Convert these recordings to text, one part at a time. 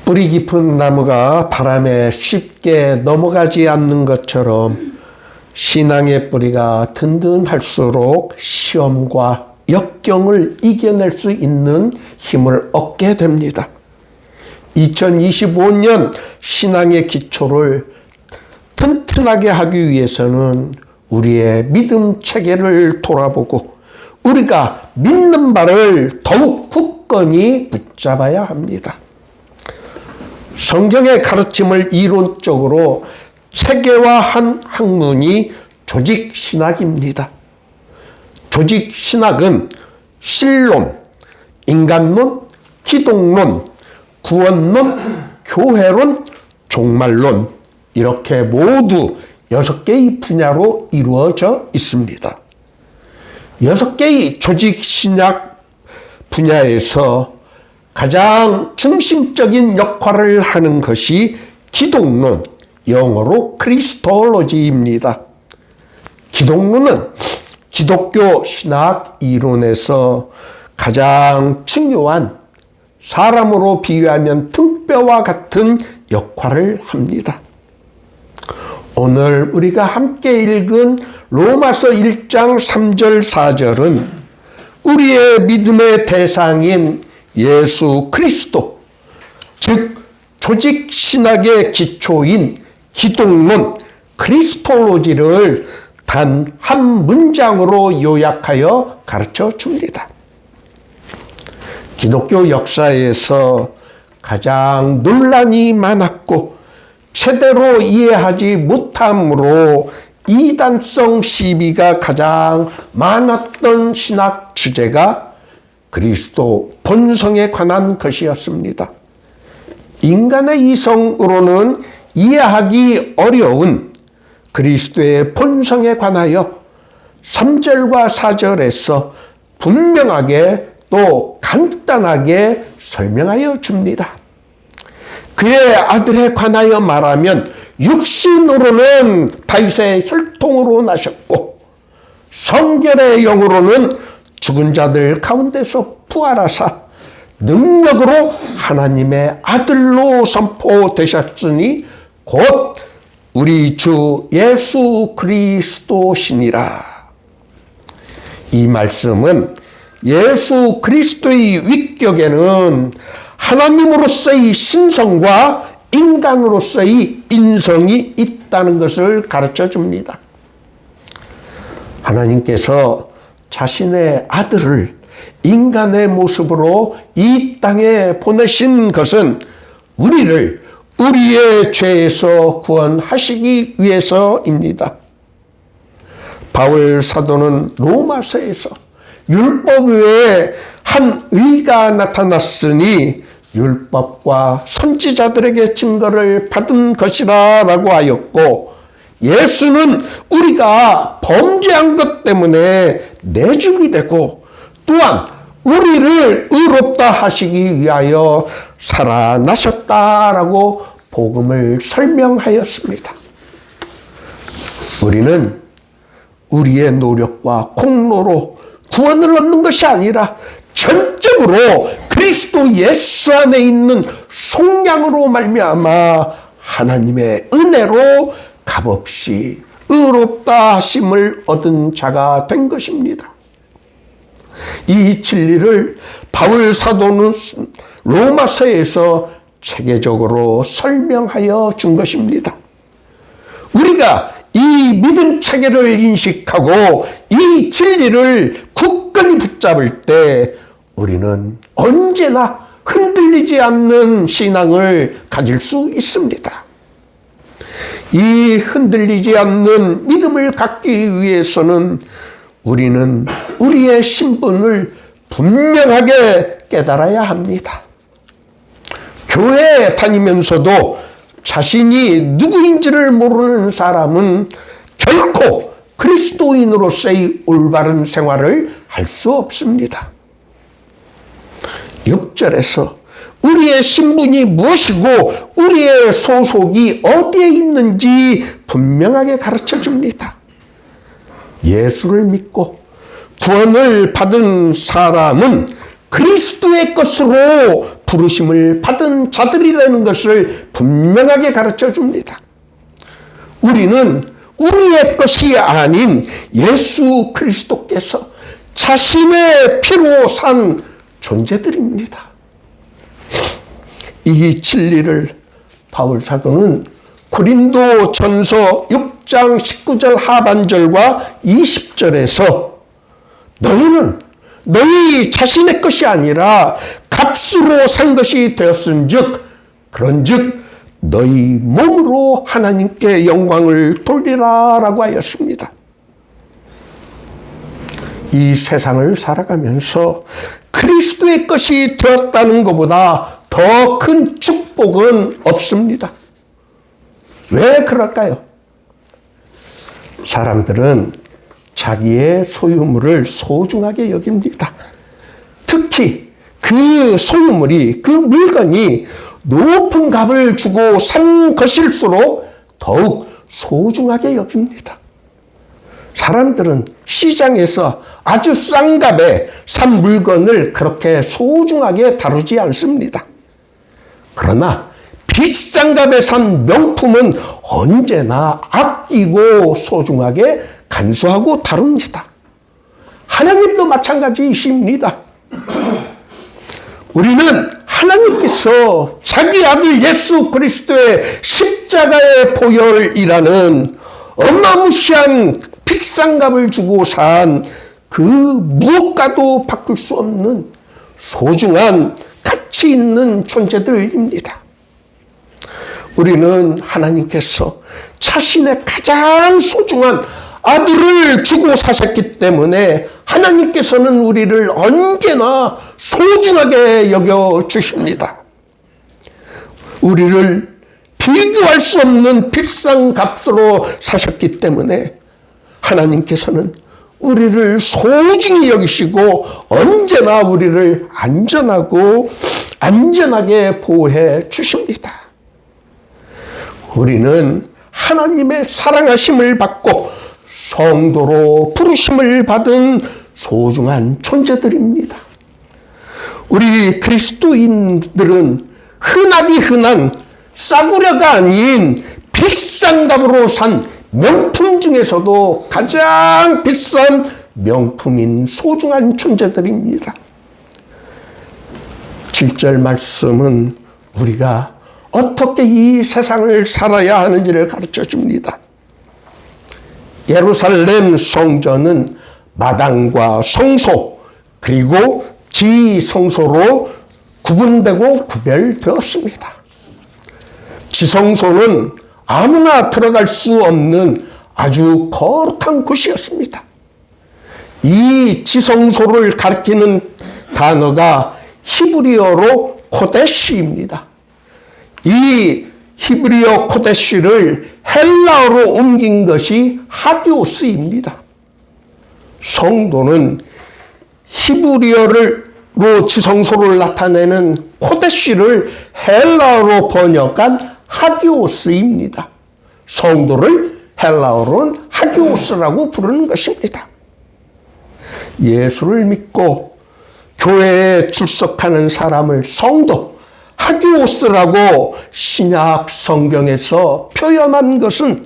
뿌리 깊은 나무가 바람에 쉽게 넘어가지 않는 것처럼 신앙의 뿌리가 든든할수록 시험과 역경을 이겨낼 수 있는 힘을 얻게 됩니다. 2025년 신앙의 기초를 튼튼하게 하기 위해서는 우리의 믿음 체계를 돌아보고 우리가 믿는 바를 더욱 굳건히 붙잡아야 합니다. 성경의 가르침을 이론적으로 체계화한 학문이 조직신학입니다. 조직신학은 신론, 인간론, 기독론, 구원론, 교회론, 종말론 이렇게 모두 6개의 분야로 이루어져 있습니다. 6개의 조직신학 분야에서 가장 중심적인 역할을 하는 것이 기독론, 영어로 크리스톨로지입니다. 기독론은 기독교 신학 이론에서 가장 중요한 사람으로 비유하면 등뼈와 같은 역할을 합니다. 오늘 우리가 함께 읽은 로마서 1장 3절 4절은 우리의 믿음의 대상인 예수 그리스도, 즉 조직신학의 기초인 기독론, 크리스톨로지를 단 한 문장으로 요약하여 가르쳐 줍니다. 기독교 역사에서 가장 논란이 많았고 제대로 이해하지 못함으로 이단성 시비가 가장 많았던 신학 주제가 그리스도 본성에 관한 것이었습니다. 인간의 이성으로는 이해하기 어려운 그리스도의 본성에 관하여 3절과 4절에서 분명하게 또 간단하게 설명하여 줍니다. 그의 아들에 관하여 말하면 육신으로는 다윗의 혈통으로 나셨고 성결의 영으로는 죽은 자들 가운데서 부활하사 능력으로 하나님의 아들로 선포되셨으니 곧 우리 주 예수 그리스도시니라. 이 말씀은 예수 그리스도의 위격에는 하나님으로서의 신성과 인간으로서의 인성이 있다는 것을 가르쳐 줍니다. 하나님께서 자신의 아들을 인간의 모습으로 이 땅에 보내신 것은 우리를 우리의 죄에서 구원하시기 위해서입니다. 바울 사도는 로마서에서 율법 외에 한 의가 나타났으니 율법과 선지자들에게 증거를 받은 것이라 라고 하였고, 예수는 우리가 범죄한 것 때문에 내죽이 되고 또한 우리를 의롭다 하시기 위하여 살아나셨다라고 복음을 설명하였습니다. 우리는 우리의 노력과 공로로 구원을 얻는 것이 아니라 전적으로 그리스도 예수 안에 있는 속량으로 말미암아 하나님의 은혜로 값없이 의롭다 하심을 얻은 자가 된 것입니다. 이 진리를 바울 사도는 로마서에서 체계적으로 설명하여 준 것입니다. 우리가 이 믿음 체계를 인식하고 이 진리를 굳건히 붙잡을 때 우리는 언제나 흔들리지 않는 신앙을 가질 수 있습니다. 이 흔들리지 않는 믿음을 갖기 위해서는 우리는 우리의 신분을 분명하게 깨달아야 합니다. 교회에 다니면서도 자신이 누구인지를 모르는 사람은 결코 그리스도인으로서의 올바른 생활을 할 수 없습니다. 6절에서 우리의 신분이 무엇이고 우리의 소속이 어디에 있는지 분명하게 가르쳐 줍니다. 예수를 믿고 구원을 받은 사람은 그리스도의 것으로 부르심을 받은 자들이라는 것을 분명하게 가르쳐 줍니다. 우리는 우리의 것이 아닌 예수 그리스도께서 자신의 피로 산 존재들입니다. 이 진리를 바울 사도는 고린도 전서 6장 19절 하반절과 20절에서 너희는 너희 자신의 것이 아니라 값으로 산 것이 되었은즉 그런즉 너희 몸으로 하나님께 영광을 돌리라 라고 하였습니다. 이 세상을 살아가면서 그리스도의 것이 되었다는 것보다 더 큰 축복은 없습니다. 왜 그럴까요? 사람들은 자기의 소유물을 소중하게 여깁니다. 특히 그 소유물이, 그 물건이 높은 값을 주고 산 것일수록 더욱 소중하게 여깁니다. 사람들은 시장에서 아주 싼 값에 산 물건을 그렇게 소중하게 다루지 않습니다. 그러나 비싼 값에 산 명품은 언제나 아끼고 소중하게 간수하고 다룹니다. 하나님도 마찬가지이십니다. 우리는 하나님께서 자기 아들 예수 그리스도의 십자가의 보혈이라는 어마무시한 비싼 값을 주고 산 그 무엇과도 바꿀 수 없는 소중한 가치 있는 존재들입니다. 우리는 하나님께서 자신의 가장 소중한 아들을 주고 사셨기 때문에 하나님께서는 우리를 언제나 소중하게 여겨주십니다. 우리를 비교할 수 없는 비싼 값으로 사셨기 때문에 하나님께서는 우리를 소중히 여기시고 언제나 우리를 안전하게 보호해 주십니다. 우리는 하나님의 사랑하심을 받고 성도로 부르심을 받은 소중한 존재들입니다. 우리 그리스도인들은 흔한 싸구려가 아닌 비싼 값으로 산 명품 중에서도 가장 비싼 명품인 소중한 존재들입니다. 7절 말씀은 우리가 어떻게 이 세상을 살아야 하는지를 가르쳐 줍니다. 예루살렘 성전은 마당과 성소 그리고 지성소로 구분되고 구별되었습니다. 지성소는 아무나 들어갈 수 없는 아주 거룩한 곳이었습니다. 이 지성소를 가리키는 단어가 히브리어로 코데시입니다. 이 히브리어 코데시를 헬라어로 옮긴 것이 하기오스입니다. 성도는 히브리어로 지성소를 나타내는 코데시를 헬라어로 번역한 하기오스입니다. 성도를 헬라어로는 하기오스라고 부르는 것입니다. 예수를 믿고 교회에 출석하는 사람을 성도, 하기오스라고 신약 성경에서 표현한 것은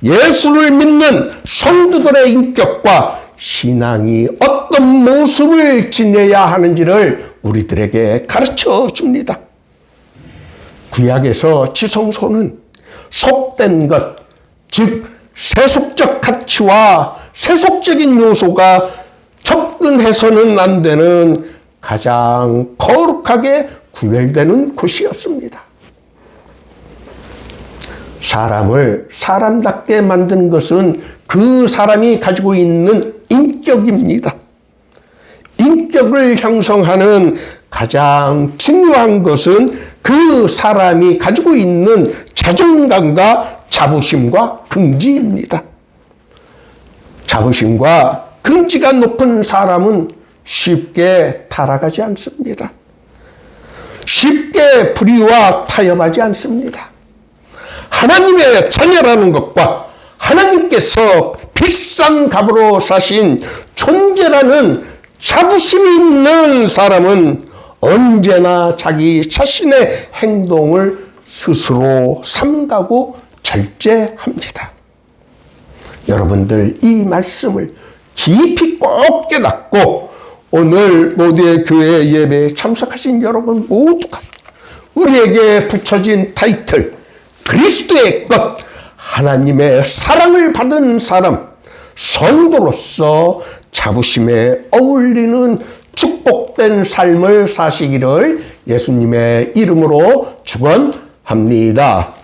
예수를 믿는 성도들의 인격과 신앙이 어떤 모습을 지내야 하는지를 우리들에게 가르쳐 줍니다. 구약에서 지성소는 속된 것, 즉 세속적 가치와 세속적인 요소가 접근해서는 안 되는 가장 거룩하게 구별되는 곳이었습니다. 사람을 사람답게 만든 것은 그 사람이 가지고 있는 인격입니다. 인격을 형성하는 가장 중요한 것은 그 사람이 가지고 있는 자존감과 자부심과 긍지입니다. 자부심과 긍지가 높은 사람은 쉽게 타락하지 않습니다. 쉽게 불의와 타협하지 않습니다. 하나님의 자녀라는 것과 하나님께서 비싼 값으로 사신 존재라는 자부심이 있는 사람은 언제나 자기 자신의 행동을 스스로 삼가고 절제합니다. 여러분들 이 말씀을 깊이 꼭 깨닫고 오늘 모두의 교회 예배에 참석하신 여러분 모두가 우리에게 붙여진 타이틀 그리스도의 것, 하나님의 사랑을 받은 사람, 성도로서 자부심에 어울리는 축복된 삶을 사시기를 예수님의 이름으로 축원합니다.